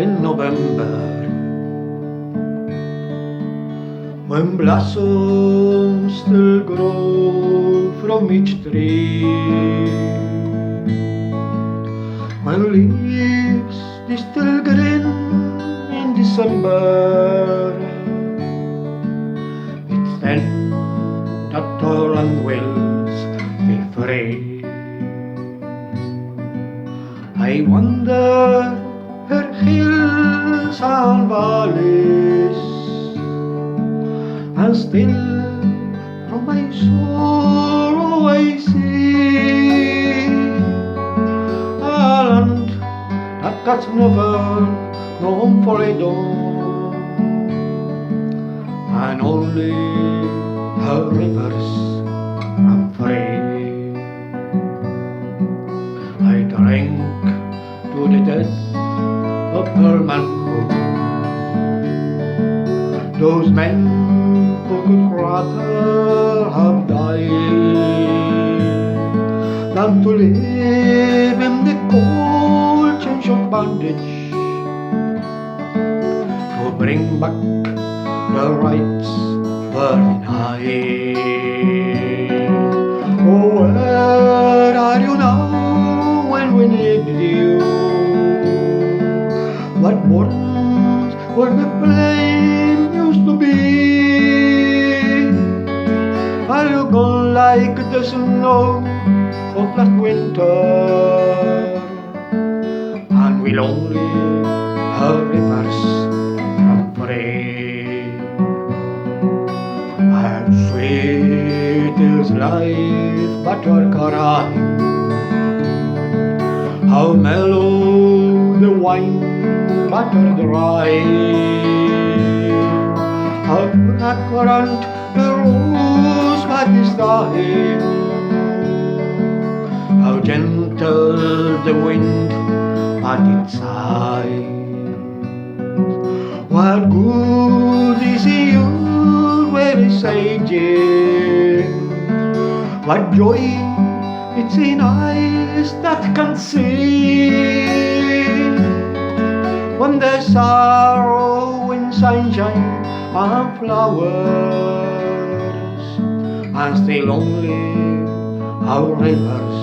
in November, when blossoms still grow from each tree, when leaves they still green in December. It's then that Torland wills be free. I wander her hills and valleys, and still from my sorrow I see a land that has never known for a dawn, and only her rivers run free. I drank to the death of her manhood, those men who could rather have died than to live in the cold change of bondage, to bring back the rights were denied. Oh, where are you now when we need you? What burdens were the flame used to be? Are you gone like the snow of last winter? And will only her rivers run free? How sweet is life but your crying, how mellow the wine but her dry, how fragrant the rose but is dying, how gentle the wind but it sighs. What good is the youth where is aging? What joy it's in eyes that can see, when there's sorrow in sunshine and flowers, and still only our rivers